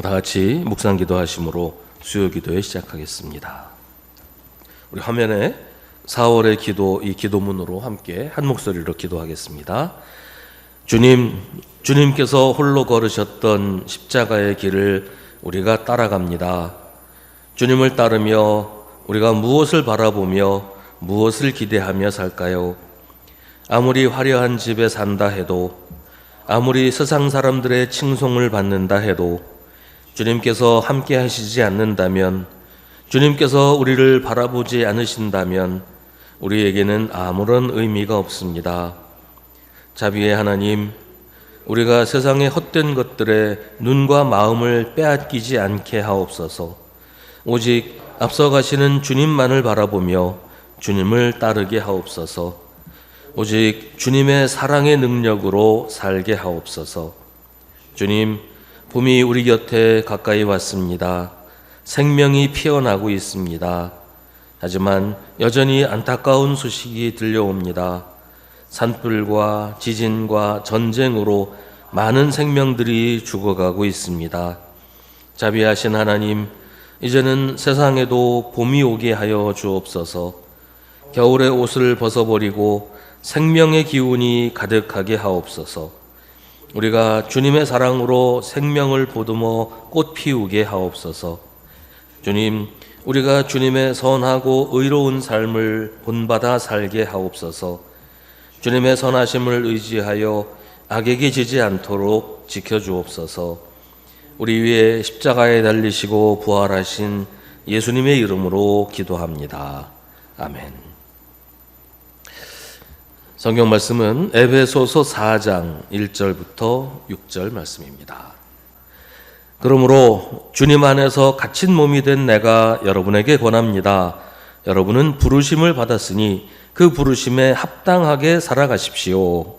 다 같이 묵상 기도하심으로 수요 기도에 시작하겠습니다. 우리 화면에 4월의 기도, 이 기도문으로 함께 한 목소리로 기도하겠습니다. 주님께서 홀로 걸으셨던 십자가의 길을 우리가 따라갑니다. 주님을 따르며 우리가 무엇을 바라보며 무엇을 기대하며 살까요? 아무리 화려한 집에 산다 해도, 아무리 세상 사람들의 칭송을 받는다 해도 주님께서 함께 하시지 않는다면, 주님께서 우리를 바라보지 않으신다면 우리에게는 아무런 의미가 없습니다. 자비의 하나님, 우리가 세상의 헛된 것들에 눈과 마음을 빼앗기지 않게 하옵소서. 오직 앞서가시는 주님만을 바라보며 주님을 따르게 하옵소서. 오직 주님의 사랑의 능력으로 살게 하옵소서. 주님, 봄이 우리 곁에 가까이 왔습니다. 생명이 피어나고 있습니다. 하지만 여전히 안타까운 소식이 들려옵니다. 산불과 지진과 전쟁으로 많은 생명들이 죽어가고 있습니다. 자비하신 하나님, 이제는 세상에도 봄이 오게 하여 주옵소서. 겨울의 옷을 벗어버리고 생명의 기운이 가득하게 하옵소서. 우리가 주님의 사랑으로 생명을 보듬어 꽃 피우게 하옵소서. 주님, 우리가 주님의 선하고 의로운 삶을 본받아 살게 하옵소서. 주님의 선하심을 의지하여 악에게 지지 않도록 지켜주옵소서. 우리 위에 십자가에 달리시고 부활하신 예수님의 이름으로 기도합니다. 아멘. 성경 말씀은 에베소서 4장 1절부터 6절 말씀입니다. 그러므로 주님 안에서 갇힌 몸이 된 내가 여러분에게 권합니다. 여러분은 부르심을 받았으니 그 부르심에 합당하게 살아가십시오.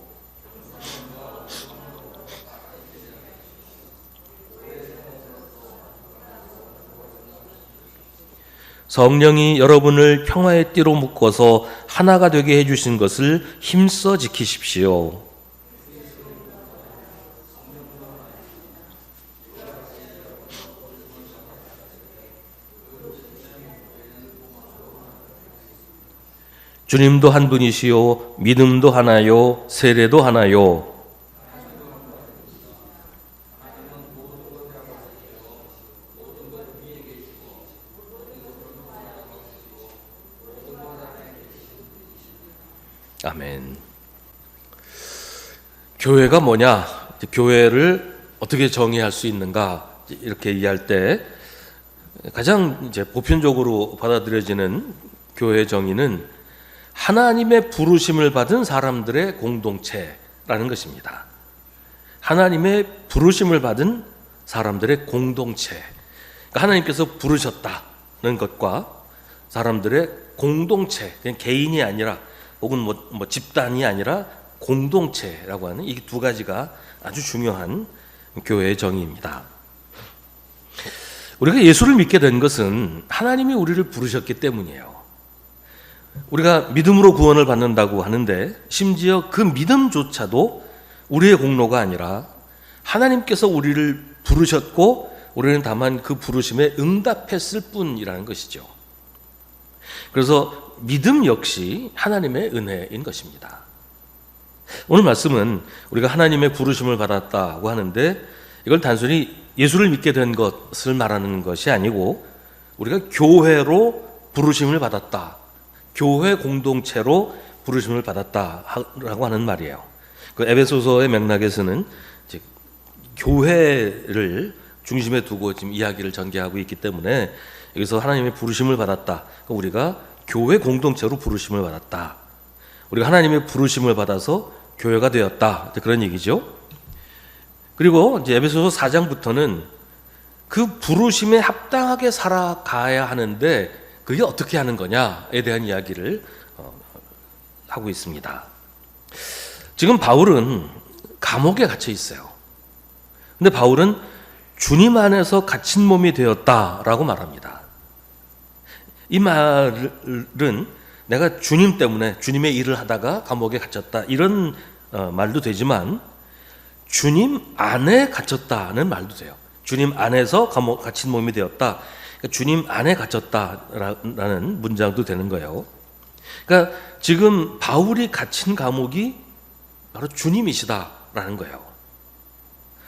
성령이 여러분을 평화의 띠로 묶어서 하나가 되게 해주신 것을 힘써 지키십시오. 주님도 한 분이시요, 믿음도 하나요, 세례도 하나요. 아멘. 교회가 뭐냐? 교회를 어떻게 정의할 수 있는가? 이렇게 이해할 때 가장 보편적으로 받아들여지는 교회 정의는 하나님의 부르심을 받은 사람들의 공동체라는 것입니다. 하나님의 부르심을 받은 사람들의 공동체. 그러니까 하나님께서 부르셨다는 것과 사람들의 공동체, 그냥 개인이 아니라 혹은 뭐 집단이 아니라 공동체라고 하는 이 두 가지가 아주 중요한 교회의 정의입니다. 우리가 예수를 믿게 된 것은 하나님이 우리를 부르셨기 때문이에요. 우리가 믿음으로 구원을 받는다고 하는데 심지어 그 믿음조차도 우리의 공로가 아니라 하나님께서 우리를 부르셨고 우리는 다만 그 부르심에 응답했을 뿐이라는 것이죠. 그래서 믿음 역시 하나님의 은혜인 것입니다. 오늘 말씀은 우리가 하나님의 부르심을 받았다고 하는데 이걸 단순히 예수를 믿게 된 것을 말하는 것이 아니고 우리가 교회로 부르심을 받았다, 교회 공동체로 부르심을 받았다라고 하는 말이에요. 그 에베소서의 맥락에서는 이제 교회를 중심에 두고 지금 이야기를 전개하고 있기 때문에 여기서 하나님의 부르심을 받았다, 우리가 교회 공동체로 부르심을 받았다, 우리가 하나님의 부르심을 받아서 교회가 되었다, 그런 얘기죠. 그리고 이제 에베소서 4장부터는 그 부르심에 합당하게 살아가야 하는데 그게 어떻게 하는 거냐에 대한 이야기를 하고 있습니다. 지금 바울은 감옥에 갇혀 있어요. 근데 바울은 주님 안에서 갇힌 몸이 되었다라고 말합니다. 이 말은 내가 주님 때문에 주님의 일을 하다가 감옥에 갇혔다 이런 말도 되지만 주님 안에 갇혔다는 말도 돼요. 주님 안에서 갇힌 몸이 되었다. 그러니까 주님 안에 갇혔다라는 문장도 되는 거예요. 그러니까 지금 바울이 갇힌 감옥이 바로 주님이시다라는 거예요.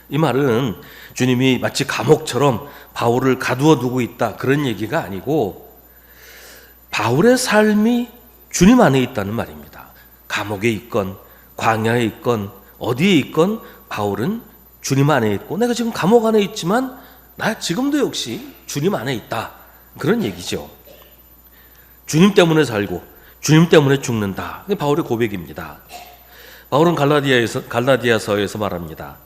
이 말은 주님이 마치 감옥처럼 바울을 가두어 두고 있다 그런 얘기가 아니고 바울의 삶이 주님 안에 있다는 말입니다. 감옥에 있건 광야에 있건 어디에 있건 바울은 주님 안에 있고 내가 지금 감옥 안에 있지만 나 지금도 역시 주님 안에 있다 그런 얘기죠. 주님 때문에 살고 주님 때문에 죽는다. 그게 바울의 고백입니다. 바울은 갈라디아서에서 말합니다.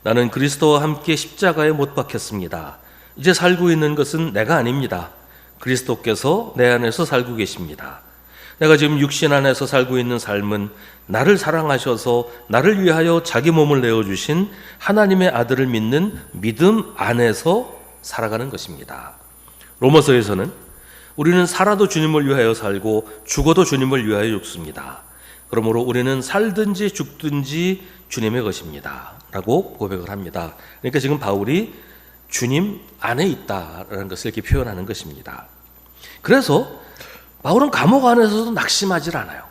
나는 그리스도와 함께 십자가에 못 박혔습니다. 이제 살고 있는 것은 내가 아닙니다. 그리스도께서 내 안에서 살고 계십니다. 내가 지금 육신 안에서 살고 있는 삶은 나를 사랑하셔서 나를 위하여 자기 몸을 내어주신 하나님의 아들을 믿는 믿음 안에서 살아가는 것입니다. 로마서에서는 우리는 살아도 주님을 위하여 살고 죽어도 주님을 위하여 죽습니다. 그러므로 우리는 살든지 죽든지 주님의 것입니다 라고 고백을 합니다. 그러니까 지금 바울이 주님 안에 있다라는 것을 이렇게 표현하는 것입니다. 그래서 바울은 감옥 안에서도 낙심하지 않아요.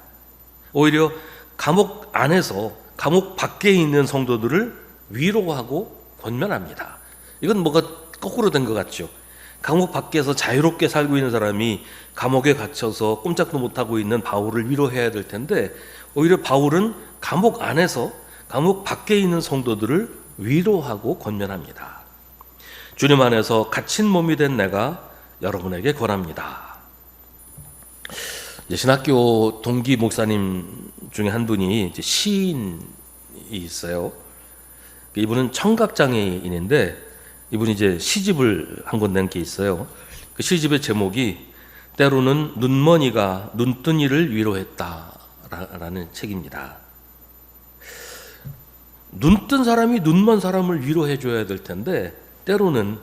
오히려 감옥 안에서 감옥 밖에 있는 성도들을 위로하고 권면합니다. 이건 뭐가 거꾸로 된 것 같죠. 감옥 밖에서 자유롭게 살고 있는 사람이 감옥에 갇혀서 꼼짝도 못하고 있는 바울을 위로해야 될 텐데 오히려 바울은 감옥 안에서 감옥 밖에 있는 성도들을 위로하고 권면합니다. 주님 안에서 갇힌 몸이 된 내가 여러분에게 권합니다. 신학교 동기 목사님 중에 한 분이 이제 시인이 있어요. 이분은 청각장애인인데 이분이 이제 시집을 한 권 낸 게 있어요. 그 시집의 제목이 때로는 눈머니가 눈뜬이를 위로했다라는 책입니다. 눈뜬 사람이 눈먼 사람을 위로해 줘야 될 텐데 때로는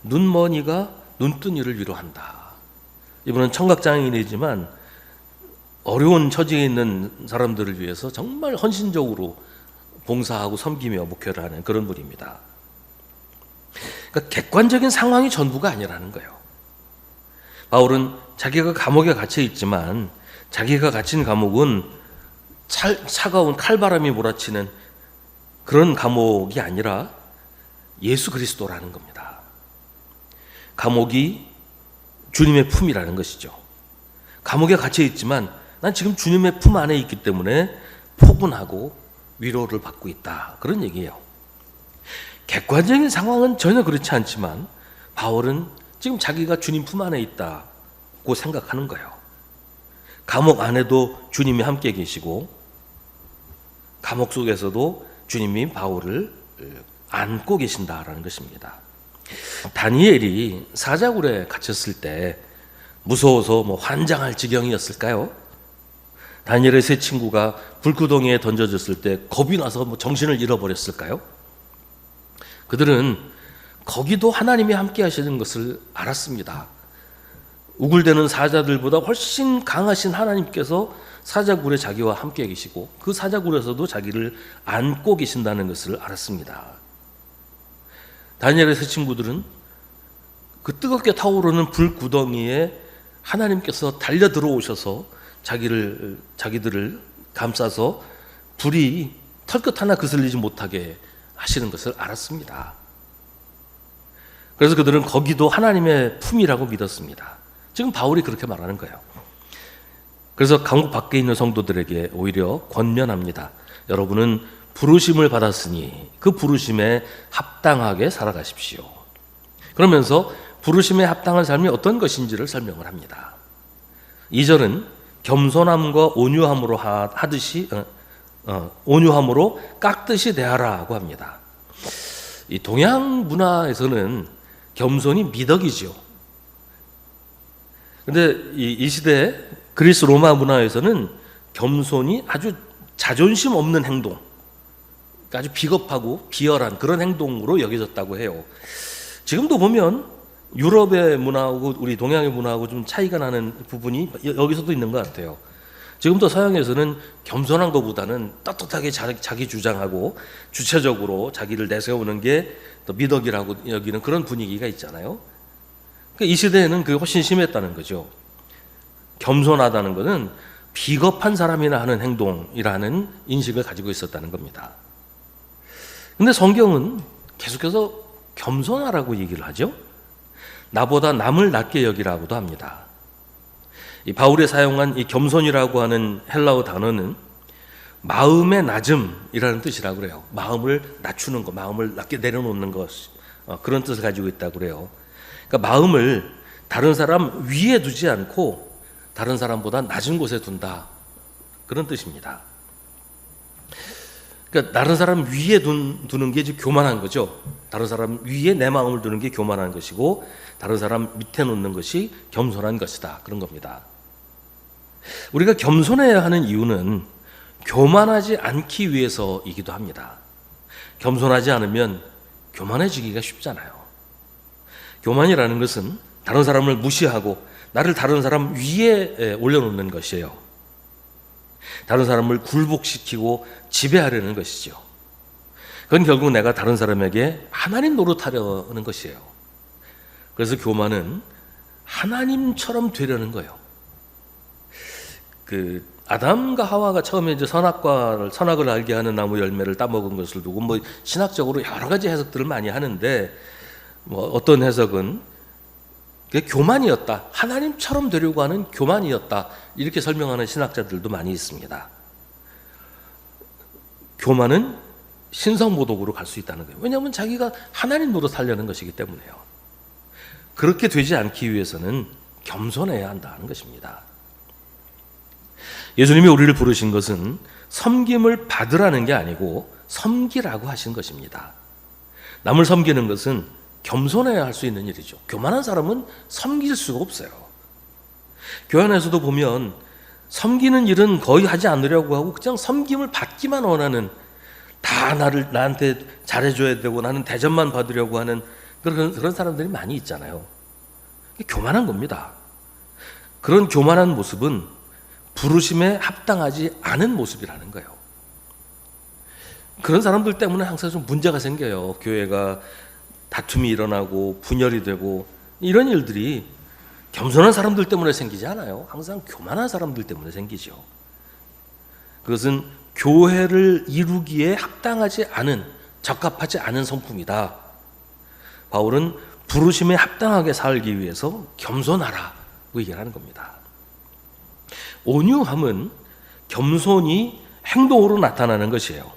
눈머니가 눈뜬이를 위로한다. 이분은 청각장애인이지만 어려운 처지에 있는 사람들을 위해서 정말 헌신적으로 봉사하고 섬기며 목회를 하는 그런 분입니다. 그러니까 객관적인 상황이 전부가 아니라는 거예요. 바울은 자기가 감옥에 갇혀 있지만 자기가 갇힌 감옥은 차가운 칼바람이 몰아치는 그런 감옥이 아니라 예수 그리스도라는 겁니다. 감옥이 주님의 품이라는 것이죠. 감옥에 갇혀 있지만 난 지금 주님의 품 안에 있기 때문에 포근하고 위로를 받고 있다. 그런 얘기예요. 객관적인 상황은 전혀 그렇지 않지만 바울은 지금 자기가 주님 품 안에 있다고 생각하는 거예요. 감옥 안에도 주님이 함께 계시고 감옥 속에서도 주님이 바울을 안고 계신다라는 것입니다. 다니엘이 사자굴에 갇혔을 때 무서워서 환장할 지경이었을까요? 다니엘의 세 친구가 불구덩이에 던져졌을 때 겁이 나서 정신을 잃어버렸을까요? 그들은 거기도 하나님이 함께 하시는 것을 알았습니다. 우글대는 사자들보다 훨씬 강하신 하나님께서 사자굴에 자기와 함께 계시고 그 사자굴에서도 자기를 안고 계신다는 것을 알았습니다. 다니엘의 세 친구들은 그 뜨겁게 타오르는 불구덩이에 하나님께서 달려 들어오셔서 자기들을 감싸서 불이 털끝 하나 그슬리지 못하게 하시는 것을 알았습니다. 그래서 그들은 거기도 하나님의 품이라고 믿었습니다. 지금 바울이 그렇게 말하는 거예요. 그래서 감옥 밖에 있는 성도들에게 오히려 권면합니다. 여러분은 부르심을 받았으니 그 부르심에 합당하게 살아가십시오. 그러면서 부르심에 합당한 삶이 어떤 것인지를 설명을 합니다. 2절은 겸손함과 온유함으로 온유함으로 깎듯이 대하라고 합니다. 이 동양 문화에서는 겸손이 미덕이죠. 근데 이 시대 그리스 로마 문화에서는 겸손이 아주 자존심 없는 행동, 아주 비겁하고 비열한 그런 행동으로 여겨졌다고 해요. 지금도 보면 유럽의 문화하고 우리 동양의 문화하고 좀 차이가 나는 부분이 여기서도 있는 것 같아요. 지금도 서양에서는 겸손한 것보다는 떳떳하게 자기 주장하고 주체적으로 자기를 내세우는 게 더 미덕이라고 여기는 그런 분위기가 있잖아요. 그러니까 이 시대에는 그게 훨씬 심했다는 거죠. 겸손하다는 것은 비겁한 사람이나 하는 행동이라는 인식을 가지고 있었다는 겁니다. 근데 성경은 계속해서 겸손하라고 얘기를 하죠. 나보다 남을 낮게 여기라고도 합니다. 이 바울이 사용한 이 겸손이라고 하는 헬라어 단어는 마음의 낮음이라는 뜻이라고 그래요. 마음을 낮추는 것, 마음을 낮게 내려놓는 것, 그런 뜻을 가지고 있다고 그래요. 그러니까 마음을 다른 사람 위에 두지 않고 다른 사람보다 낮은 곳에 둔다, 그런 뜻입니다. 그러니까 다른 사람 위에 두는 게 이제 교만한 거죠. 다른 사람 위에 내 마음을 두는 게 교만한 것이고 다른 사람 밑에 놓는 것이 겸손한 것이다, 그런 겁니다. 우리가 겸손해야 하는 이유는 교만하지 않기 위해서이기도 합니다. 겸손하지 않으면 교만해지기가 쉽잖아요. 교만이라는 것은 다른 사람을 무시하고 나를 다른 사람 위에 올려놓는 것이에요. 다른 사람을 굴복시키고 지배하려는 것이죠. 그건 결국 내가 다른 사람에게 하나님 노릇하려는 것이에요. 그래서 교만은 하나님처럼 되려는 거예요. 아담과 하와가 처음에 이제 선악을 알게 하는 나무 열매를 따먹은 것을 두고 뭐 신학적으로 여러 가지 해석들을 많이 하는데, 뭐 어떤 해석은 그게 교만이었다, 하나님처럼 되려고 하는 교만이었다, 이렇게 설명하는 신학자들도 많이 있습니다. 교만은 신성모독으로 갈 수 있다는 거예요. 왜냐하면 자기가 하나님 노릇하려는 것이기 때문에요. 그렇게 되지 않기 위해서는 겸손해야 한다는 것입니다. 예수님이 우리를 부르신 것은 섬김을 받으라는 게 아니고 섬기라고 하신 것입니다. 남을 섬기는 것은 겸손해야 할 수 있는 일이죠. 교만한 사람은 섬길 수가 없어요. 교회 안에서도 보면 섬기는 일은 거의 하지 않으려고 하고 그냥 섬김을 받기만 원하는, 다 나한테 잘해줘야 되고 나는 대접만 받으려고 하는 그런 사람들이 많이 있잖아요. 교만한 겁니다. 그런 교만한 모습은 부르심에 합당하지 않은 모습이라는 거예요. 그런 사람들 때문에 항상 좀 문제가 생겨요. 교회가 다툼이 일어나고 분열이 되고, 이런 일들이 겸손한 사람들 때문에 생기지 않아요. 항상 교만한 사람들 때문에 생기죠. 그것은 교회를 이루기에 합당하지 않은, 적합하지 않은 성품이다. 바울은 부르심에 합당하게 살기 위해서 겸손하라고 얘기를 하는 겁니다. 온유함은 겸손이 행동으로 나타나는 것이에요.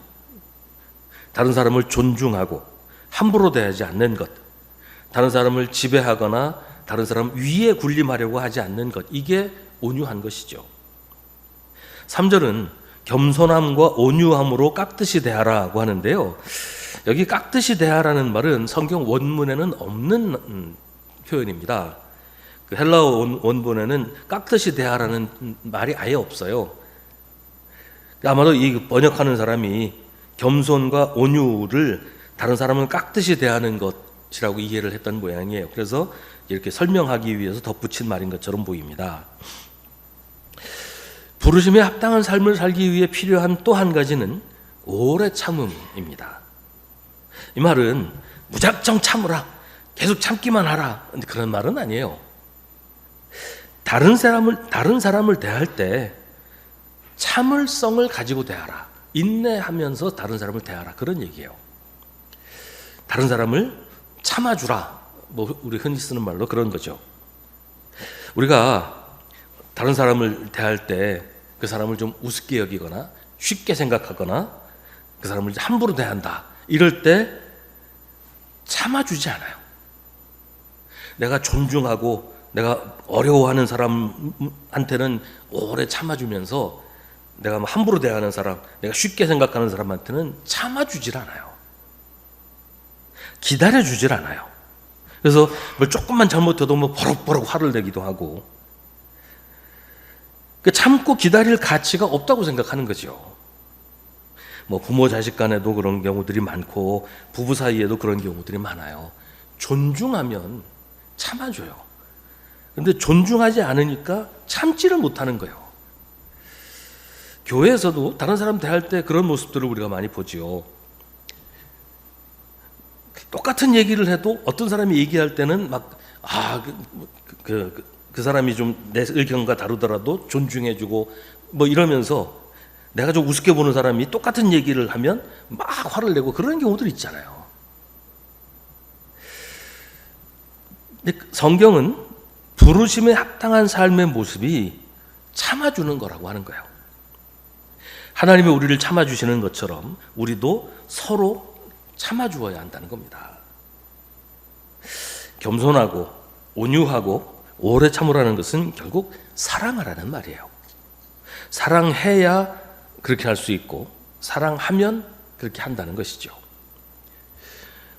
다른 사람을 존중하고 함부로 대하지 않는 것, 다른 사람을 지배하거나 다른 사람 위에 군림하려고 하지 않는 것, 이게 온유한 것이죠. 3절은 겸손함과 온유함으로 깍듯이 대하라고 하는데요, 여기 깍듯이 대하라는 말은 성경 원문에는 없는 표현입니다. 그 헬라어 원본에는 깍듯이 대하라는 말이 아예 없어요. 아마도 이 번역하는 사람이 겸손과 온유를 다른 사람을 깍듯이 대하는 것이라고 이해를 했던 모양이에요. 그래서 이렇게 설명하기 위해서 덧붙인 말인 것처럼 보입니다. 부르심에 합당한 삶을 살기 위해 필요한 또 한 가지는 오래 참음입니다. 이 말은 무작정 참으라, 계속 참기만 하라, 그런 말은 아니에요. 다른 사람을 대할 때 참을성을 가지고 대하라, 인내하면서 다른 사람을 대하라, 그런 얘기예요. 다른 사람을 참아주라, 뭐 우리 흔히 쓰는 말로 그런 거죠. 우리가 다른 사람을 대할 때 그 사람을 좀 우습게 여기거나 쉽게 생각하거나 그 사람을 함부로 대한다, 이럴 때 참아주지 않아요. 내가 존중하고 내가 어려워하는 사람한테는 오래 참아주면서 내가 함부로 대하는 사람, 내가 쉽게 생각하는 사람한테는 참아주질 않아요. 기다려주질 않아요. 그래서 뭘 조금만 잘못해도 뭐 버럭버럭 화를 내기도 하고, 참고 기다릴 가치가 없다고 생각하는 거죠. 뭐 부모 자식 간에도 그런 경우들이 많고 부부 사이에도 그런 경우들이 많아요. 존중하면 참아줘요. 근데 존중하지 않으니까 참지를 못하는 거예요. 교회에서도 다른 사람 대할 때 그런 모습들을 우리가 많이 보지요. 똑같은 얘기를 해도 어떤 사람이 얘기할 때는 그 사람이 좀 내 의견과 다르더라도 존중해주고 뭐 이러면서 내가 좀 우습게 보는 사람이 똑같은 얘기를 하면 막 화를 내고 그런 경우들 있잖아요. 근데 성경은 부르심에 합당한 삶의 모습이 참아주는 거라고 하는 거예요. 하나님이 우리를 참아주시는 것처럼 우리도 서로 참아주어야 한다는 겁니다. 겸손하고 온유하고 오래 참으라는 것은 결국 사랑하라는 말이에요. 사랑해야 그렇게 할 수 있고 사랑하면 그렇게 한다는 것이죠.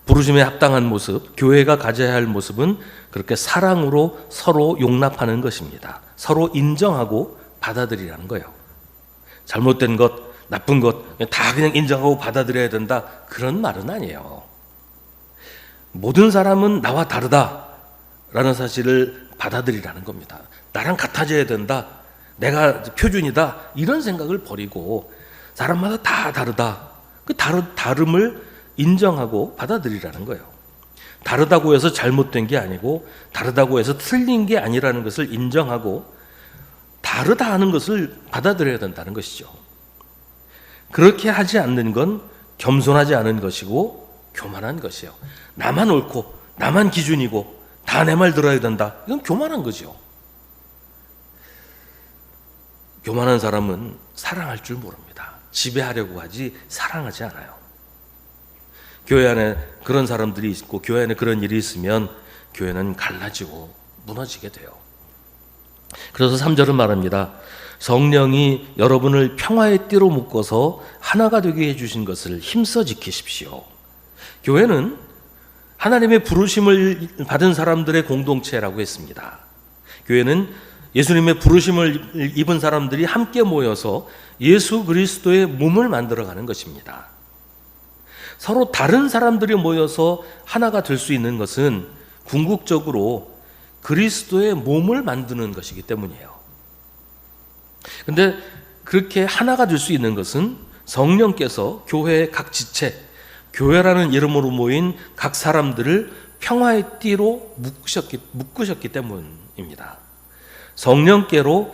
부르심에 합당한 모습, 교회가 가져야 할 모습은 그렇게 사랑으로 서로 용납하는 것입니다. 서로 인정하고 받아들이라는 거예요. 잘못된 것, 나쁜 것 다 그냥 인정하고 받아들여야 된다, 그런 말은 아니에요. 모든 사람은 나와 다르다라는 사실을 받아들이라는 겁니다. 나랑 같아져야 된다, 내가 표준이다, 이런 생각을 버리고 사람마다 다 다르다, 그 다름을 인정하고 받아들이라는 거예요. 다르다고 해서 잘못된 게 아니고 다르다고 해서 틀린 게 아니라는 것을 인정하고 다르다 하는 것을 받아들여야 된다는 것이죠. 그렇게 하지 않는 건 겸손하지 않은 것이고 교만한 것이에요. 나만 옳고 나만 기준이고 다 내 말 들어야 된다, 이건 교만한 거죠. 교만한 사람은 사랑할 줄 모릅니다. 지배하려고 하지 사랑하지 않아요. 교회 안에 그런 사람들이 있고 교회 안에 그런 일이 있으면 교회는 갈라지고 무너지게 돼요. 그래서 3절은 말합니다. 성령이 여러분을 평화의 띠로 묶어서 하나가 되게 해주신 것을 힘써 지키십시오. 교회는 하나님의 부르심을 받은 사람들의 공동체라고 했습니다. 교회는 예수님의 부르심을 입은 사람들이 함께 모여서 예수 그리스도의 몸을 만들어가는 것입니다. 서로 다른 사람들이 모여서 하나가 될 수 있는 것은 궁극적으로 그리스도의 몸을 만드는 것이기 때문이에요. 그런데 그렇게 하나가 될 수 있는 것은 성령께서 교회의 각 지체, 교회라는 이름으로 모인 각 사람들을 평화의 띠로 묶으셨기 때문입니다. 성령께서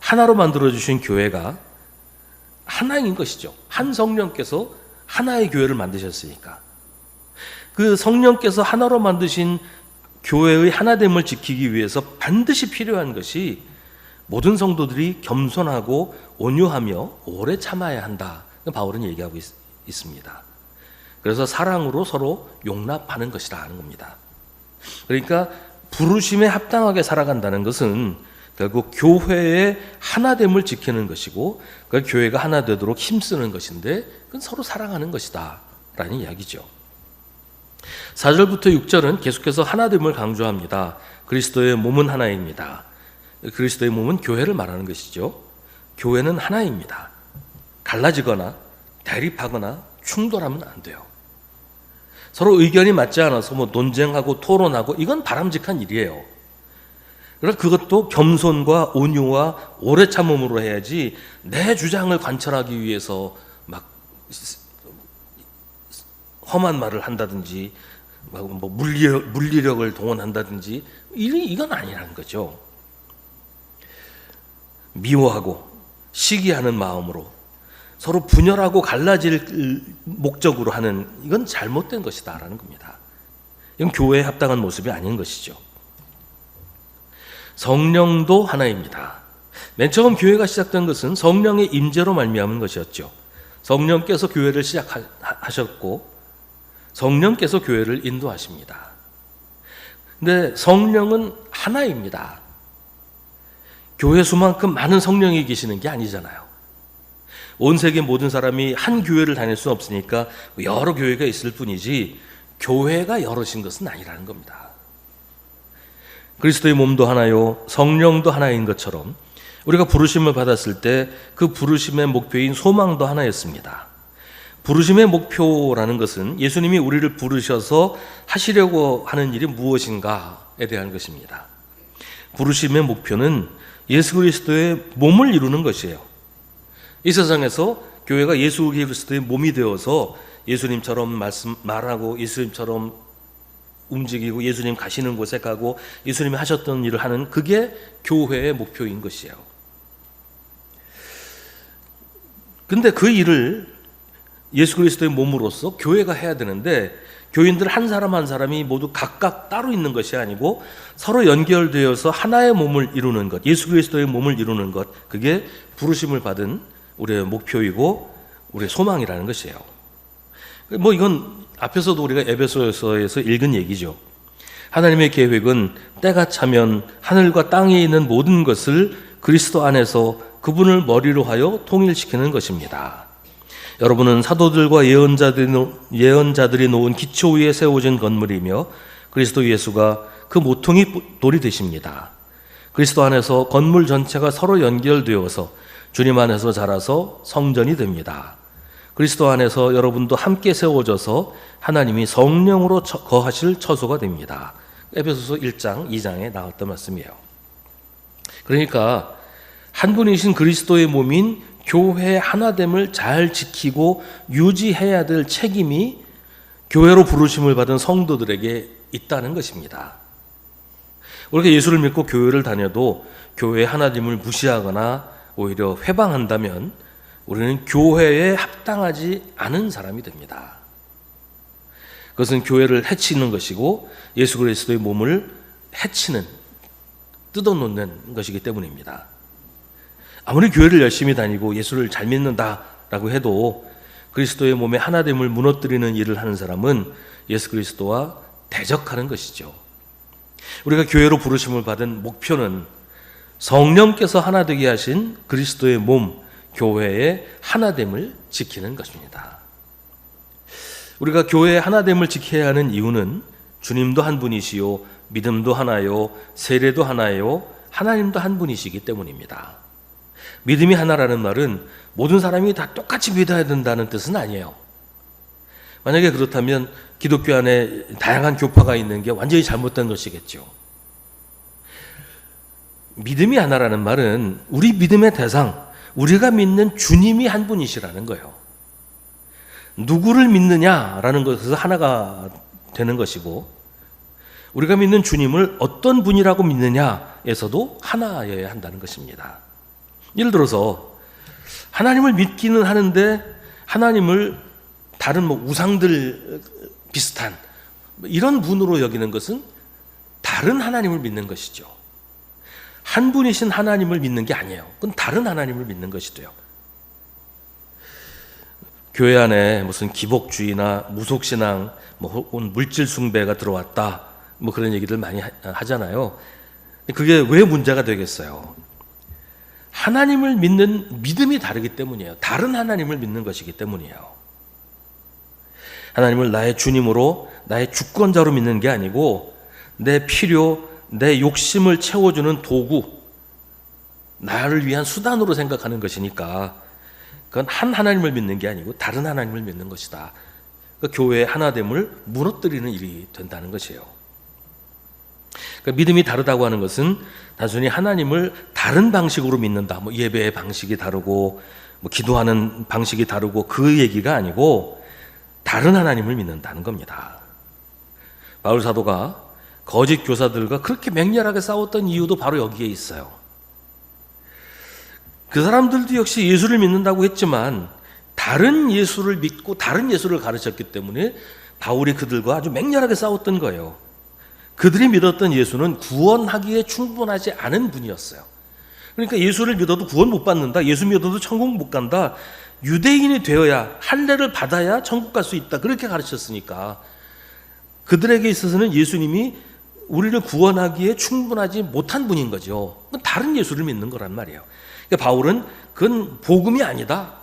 하나로 만들어주신 교회가 하나인 것이죠. 한 성령께서 하나의 교회를 만드셨으니까. 그 성령께서 하나로 만드신 교회의 하나됨을 지키기 위해서 반드시 필요한 것이 모든 성도들이 겸손하고 온유하며 오래 참아야 한다, 바울은 얘기하고 있습니다. 그래서 사랑으로 서로 용납하는 것이라 하는 겁니다. 그러니까 부르심에 합당하게 살아간다는 것은 결국 교회의 하나됨을 지키는 것이고 그 교회가 하나 되도록 힘쓰는 것인데 그건 서로 사랑하는 것이다 라는 이야기죠. 4절부터 6절은 계속해서 하나됨을 강조합니다. 그리스도의 몸은 하나입니다. 그리스도의 몸은 교회를 말하는 것이죠. 교회는 하나입니다. 갈라지거나 대립하거나 충돌하면 안 돼요. 서로 의견이 맞지 않아서 논쟁하고 토론하고 이건 바람직한 일이에요. 그러나 그것도 겸손과 온유와 오래 참음으로 해야지 내 주장을 관철하기 위해서 막 험한 말을 한다든지 뭐 물리력을 동원한다든지 이건 아니라는 거죠. 미워하고 시기하는 마음으로 서로 분열하고 갈라질 목적으로 하는, 이건 잘못된 것이다 라는 겁니다. 이건 교회에 합당한 모습이 아닌 것이죠. 성령도 하나입니다. 맨 처음 교회가 시작된 것은 성령의 임재로 말미암은 것이었죠. 성령께서 교회를 시작하셨고 성령께서 교회를 인도하십니다. 근데 성령은 하나입니다. 교회 수만큼 많은 성령이 계시는 게 아니잖아요. 온 세계 모든 사람이 한 교회를 다닐 수는 없으니까 여러 교회가 있을 뿐이지 교회가 여럿인 것은 아니라는 겁니다. 그리스도의 몸도 하나요 성령도 하나인 것처럼 우리가 부르심을 받았을 때 그 부르심의 목표인 소망도 하나였습니다. 부르심의 목표라는 것은 예수님이 우리를 부르셔서 하시려고 하는 일이 무엇인가에 대한 것입니다. 부르심의 목표는 예수 그리스도의 몸을 이루는 것이에요. 이 세상에서 교회가 예수 그리스도의 몸이 되어서 예수님처럼 말하고 예수님처럼 움직이고 예수님 가시는 곳에 가고 예수님이 하셨던 일을 하는, 그게 교회의 목표인 것이에요. 근데 그 일을 예수 그리스도의 몸으로서 교회가 해야 되는데, 교인들 한 사람 한 사람이 모두 각각 따로 있는 것이 아니고 서로 연결되어서 하나의 몸을 이루는 것, 예수 그리스도의 몸을 이루는 것, 그게 부르심을 받은 우리의 목표이고 우리의 소망이라는 것이에요. 이건 앞에서도 우리가 에베소서에서 읽은 얘기죠. 하나님의 계획은 때가 차면 하늘과 땅에 있는 모든 것을 그리스도 안에서 그분을 머리로 하여 통일시키는 것입니다. 여러분은 사도들과 예언자들이 놓은 기초 위에 세워진 건물이며 그리스도 예수가 그 모퉁이 돌이 되십니다. 그리스도 안에서 건물 전체가 서로 연결되어서 주님 안에서 자라서 성전이 됩니다. 그리스도 안에서 여러분도 함께 세워져서 하나님이 성령으로 거하실 처소가 됩니다. 에베소서 1장 2장에 나왔던 말씀이에요. 그러니까 한 분이신 그리스도의 몸인 교회의 하나됨을 잘 지키고 유지해야 될 책임이 교회로 부르심을 받은 성도들에게 있다는 것입니다. 우리가 예수를 믿고 교회를 다녀도 교회의 하나됨을 무시하거나 오히려 회방한다면 우리는 교회에 합당하지 않은 사람이 됩니다. 그것은 교회를 해치는 것이고 예수 그리스도의 몸을 해치는, 뜯어놓는 것이기 때문입니다. 아무리 교회를 열심히 다니고 예수를 잘 믿는다라고 해도 그리스도의 몸의 하나됨을 무너뜨리는 일을 하는 사람은 예수 그리스도와 대적하는 것이죠. 우리가 교회로 부르심을 받은 목표는 성령께서 하나 되게 하신 그리스도의 몸, 교회의 하나됨을 지키는 것입니다. 우리가 교회의 하나됨을 지켜야 하는 이유는 주님도 한 분이시요, 믿음도 하나요, 세례도 하나요, 하나님도 한 분이시기 때문입니다. 믿음이 하나라는 말은 모든 사람이 다 똑같이 믿어야 된다는 뜻은 아니에요. 만약에 그렇다면 기독교 안에 다양한 교파가 있는 게 완전히 잘못된 것이겠죠. 믿음이 하나라는 말은 우리 믿음의 대상, 우리가 믿는 주님이 한 분이시라는 거예요. 누구를 믿느냐라는 것에서 하나가 되는 것이고, 우리가 믿는 주님을 어떤 분이라고 믿느냐에서도 하나여야 한다는 것입니다. 예를 들어서 하나님을 믿기는 하는데 하나님을 다른 우상들 비슷한 이런 분으로 여기는 것은 다른 하나님을 믿는 것이죠. 한 분이신 하나님을 믿는 게 아니에요. 그건 다른 하나님을 믿는 것이 돼요. 교회 안에 무슨 기복주의나 무속신앙, 혹은 물질 숭배가 들어왔다, 그런 얘기들 많이 하잖아요. 그게 왜 문제가 되겠어요? 하나님을 믿는 믿음이 다르기 때문이에요. 다른 하나님을 믿는 것이기 때문이에요. 하나님을 나의 주님으로, 나의 주권자로 믿는 게 아니고 내 필요, 내 욕심을 채워주는 도구, 나를 위한 수단으로 생각하는 것이니까 그건 한 하나님을 믿는 게 아니고 다른 하나님을 믿는 것이다. 그러니까 교회의 하나됨을 무너뜨리는 일이 된다는 것이에요. 그러니까 믿음이 다르다고 하는 것은 단순히 하나님을 다른 방식으로 믿는다, 예배의 방식이 다르고 기도하는 방식이 다르고 그 얘기가 아니고 다른 하나님을 믿는다는 겁니다. 바울 사도가 거짓 교사들과 그렇게 맹렬하게 싸웠던 이유도 바로 여기에 있어요. 그 사람들도 역시 예수를 믿는다고 했지만 다른 예수를 믿고 다른 예수를 가르쳤기 때문에 바울이 그들과 아주 맹렬하게 싸웠던 거예요. 그들이 믿었던 예수는 구원하기에 충분하지 않은 분이었어요. 그러니까 예수를 믿어도 구원 못 받는다, 예수 믿어도 천국 못 간다, 유대인이 되어야, 할례를 받아야 천국 갈 수 있다, 그렇게 가르쳤으니까 그들에게 있어서는 예수님이 우리를 구원하기에 충분하지 못한 분인 거죠. 다른 예수를 믿는 거란 말이에요. 그러니까 바울은 그건 복음이 아니다,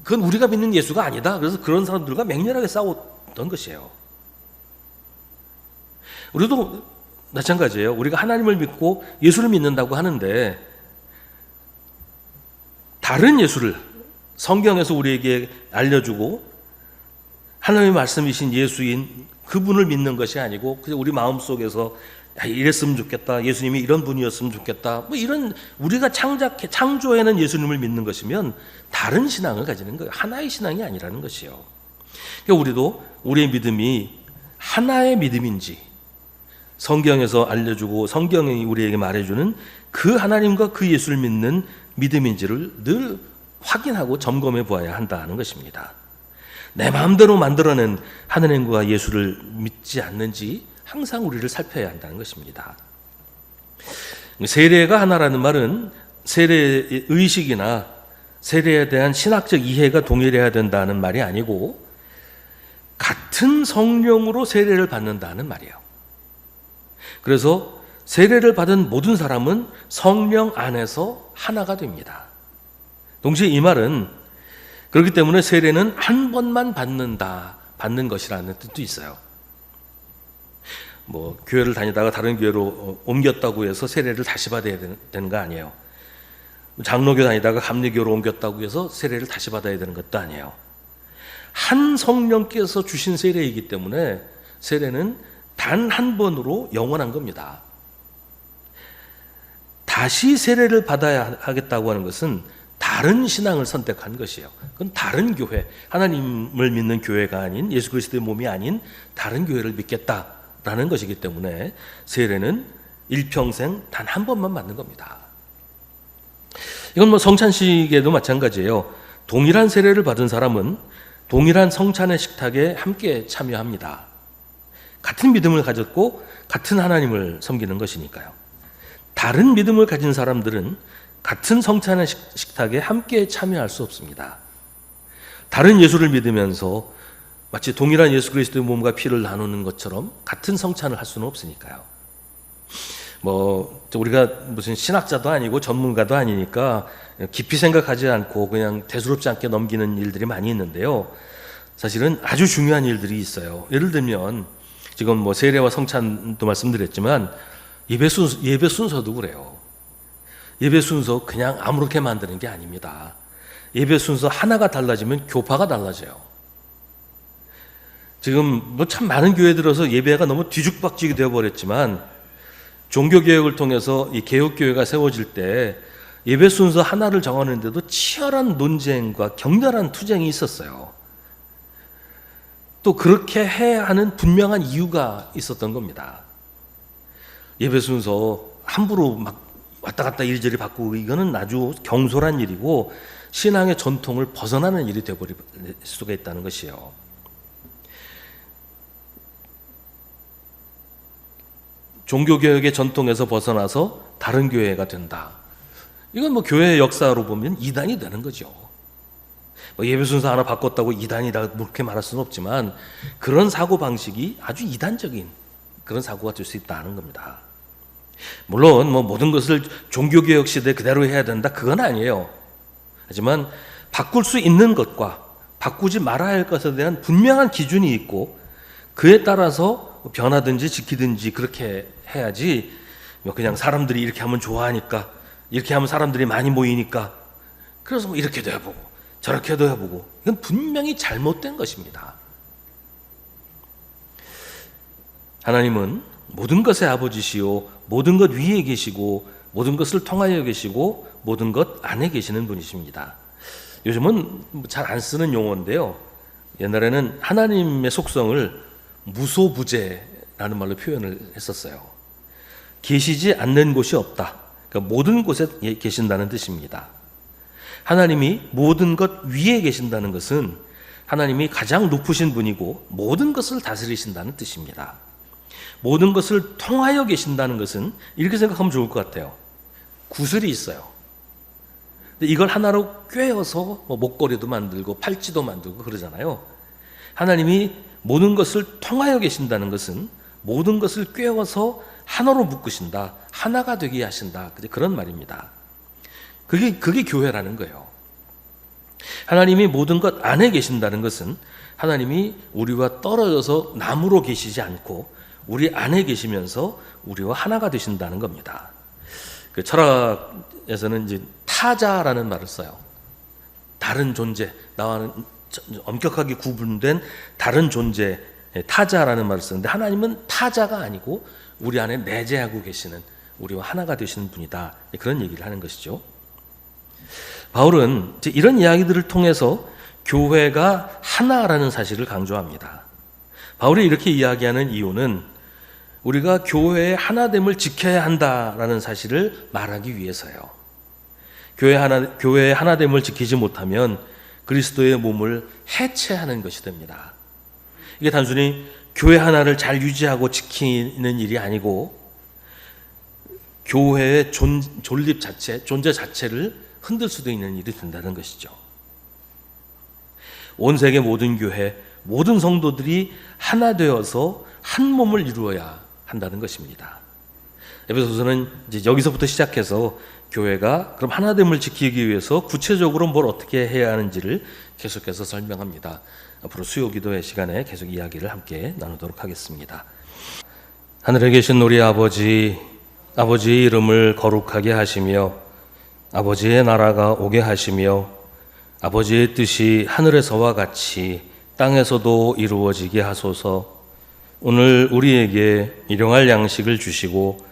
그건 우리가 믿는 예수가 아니다, 그래서 그런 사람들과 맹렬하게 싸웠던 것이에요. 우리도 마찬가지예요. 우리가 하나님을 믿고 예수를 믿는다고 하는데 다른 예수를 성경에서 우리에게 알려주고 하나님의 말씀이신 예수인 그분을 믿는 것이 아니고 그냥 우리 마음속에서 야, 이랬으면 좋겠다. 예수님이 이런 분이었으면 좋겠다. 뭐 이런 우리가 창조해낸 예수님을 믿는 것이면 다른 신앙을 가지는 거예요. 하나의 신앙이 아니라는 것이요. 그러니까 우리도 우리의 믿음이 하나의 믿음인지 성경에서 알려주고 성경이 우리에게 말해주는 그 하나님과 그 예수를 믿는 믿음인지를 늘 확인하고 점검해 보아야 한다는 것입니다. 내 마음대로 만들어낸 하나님과 예수를 믿지 않는지 항상 우리를 살펴야 한다는 것입니다. 세례가 하나라는 말은 세례의 의식이나 세례에 대한 신학적 이해가 동일해야 된다는 말이 아니고 같은 성령으로 세례를 받는다는 말이에요. 그래서 세례를 받은 모든 사람은 성령 안에서 하나가 됩니다. 동시에 이 말은 그렇기 때문에 세례는 한 번만 받는 것이라는 뜻도 있어요. 뭐 교회를 다니다가 다른 교회로 옮겼다고 해서 세례를 다시 받아야 되는 거 아니에요. 장로교 다니다가 감리교로 옮겼다고 해서 세례를 다시 받아야 되는 것도 아니에요. 한 성령께서 주신 세례이기 때문에 세례는 단 한 번으로 영원한 겁니다. 다시 세례를 받아야 하겠다고 하는 것은 다른 신앙을 선택한 것이에요. 그건 다른 교회, 하나님을 믿는 교회가 아닌 예수 그리스도의 몸이 아닌 다른 교회를 믿겠다라는 것이기 때문에 세례는 일평생 단 한 번만 받는 겁니다. 이건 뭐 성찬식에도 마찬가지예요. 동일한 세례를 받은 사람은 동일한 성찬의 식탁에 함께 참여합니다. 같은 믿음을 가졌고 같은 하나님을 섬기는 것이니까요. 다른 믿음을 가진 사람들은 같은 성찬의 식탁에 함께 참여할 수 없습니다. 다른 예수를 믿으면서 마치 동일한 예수 그리스도의 몸과 피를 나누는 것처럼 같은 성찬을 할 수는 없으니까요. 뭐 우리가 무슨 신학자도 아니고 전문가도 아니니까 깊이 생각하지 않고 그냥 대수롭지 않게 넘기는 일들이 많이 있는데요. 사실은 아주 중요한 일들이 있어요. 예를 들면 지금 뭐 세례와 성찬도 말씀드렸지만 예배 순서도 그래요. 예배 순서 그냥 아무렇게 만드는 게 아닙니다. 예배 순서 하나가 달라지면 교파가 달라져요. 지금 뭐 참 많은 교회 들어서 예배가 너무 뒤죽박죽이 되어버렸지만 종교개혁을 통해서 이 개혁교회가 세워질 때 예배 순서 하나를 정하는데도 치열한 논쟁과 격렬한 투쟁이 있었어요. 또 그렇게 해야 하는 분명한 이유가 있었던 겁니다. 예배 순서 함부로 막 왔다 갔다 이리저리 바꾸고 이거는 아주 경솔한 일이고 신앙의 전통을 벗어나는 일이 되어버릴 수가 있다는 것이에요. 종교개혁의 전통에서 벗어나서 다른 교회가 된다. 이건 뭐 교회의 역사로 보면 이단이 되는 거죠. 뭐 예배 순서 하나 바꿨다고 이단이다 그렇게 말할 수는 없지만 그런 사고방식이 아주 이단적인 그런 사고가 될 수 있다는 겁니다. 물론 뭐 모든 것을 종교개혁 시대 그대로 해야 된다 그건 아니에요. 하지만 바꿀 수 있는 것과 바꾸지 말아야 할 것에 대한 분명한 기준이 있고 그에 따라서 변하든지 지키든지 그렇게 해야지 그냥 사람들이 이렇게 하면 좋아하니까 이렇게 하면 사람들이 많이 모이니까 그래서 뭐 이렇게도 해보고 저렇게도 해보고 이건 분명히 잘못된 것입니다. 하나님은 모든 것의 아버지시요 모든 것 위에 계시고 모든 것을 통하여 계시고 모든 것 안에 계시는 분이십니다. 요즘은 잘 안 쓰는 용어인데요. 옛날에는 하나님의 속성을 무소부재라는 말로 표현을 했었어요. 계시지 않는 곳이 없다. 그러니까 모든 곳에 계신다는 뜻입니다. 하나님이 모든 것 위에 계신다는 것은 하나님이 가장 높으신 분이고 모든 것을 다스리신다는 뜻입니다. 모든 것을 통하여 계신다는 것은 이렇게 생각하면 좋을 것 같아요. 구슬이 있어요. 근데 이걸 하나로 꿰어서 목걸이도 만들고 팔찌도 만들고 그러잖아요. 하나님이 모든 것을 통하여 계신다는 것은 모든 것을 꿰어서 하나로 묶으신다. 하나가 되게 하신다. 그런 말입니다. 그게 교회라는 거예요. 하나님이 모든 것 안에 계신다는 것은 하나님이 우리와 떨어져서 남으로 계시지 않고 우리 안에 계시면서 우리와 하나가 되신다는 겁니다. 그 철학에서는 이제 타자라는 말을 써요. 다른 존재, 나와는 엄격하게 구분된 다른 존재, 타자라는 말을 쓰는데 하나님은 타자가 아니고 우리 안에 내재하고 계시는 우리와 하나가 되시는 분이다. 그런 얘기를 하는 것이죠. 바울은 이런 이야기들을 통해서 교회가 하나라는 사실을 강조합니다. 바울이 이렇게 이야기하는 이유는 우리가 교회의 하나됨을 지켜야 한다라는 사실을 말하기 위해서요. 교회의 하나됨을 지키지 못하면 그리스도의 몸을 해체하는 것이 됩니다. 이게 단순히 교회 하나를 잘 유지하고 지키는 일이 아니고 교회의 존립 자체, 존재 자체를 흔들 수도 있는 일이 된다는 것이죠. 온 세계 모든 교회, 모든 성도들이 하나 되어서 한 몸을 이루어야 한다는 것입니다. 에베소서는 이제 여기서부터 시작해서 교회가 그럼 하나됨을 지키기 위해서 구체적으로 뭘 어떻게 해야 하는지를 계속해서 설명합니다. 앞으로 수요 기도의 시간에 계속 이야기를 함께 나누도록 하겠습니다. 하늘에 계신 우리 아버지의 이름을 거룩하게 하시며 아버지의 나라가 오게 하시며 아버지의 뜻이 하늘에서와 같이 땅에서도 이루어지게 하소서. 오늘 우리에게 일용할 양식을 주시고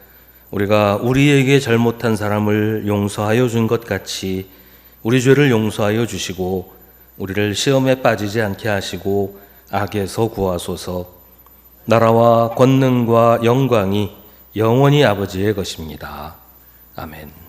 우리가 우리에게 잘못한 사람을 용서하여 준 것 같이 우리 죄를 용서하여 주시고 우리를 시험에 빠지지 않게 하시고 악에서 구하소서. 나라와 권능과 영광이 영원히 아버지의 것입니다. 아멘.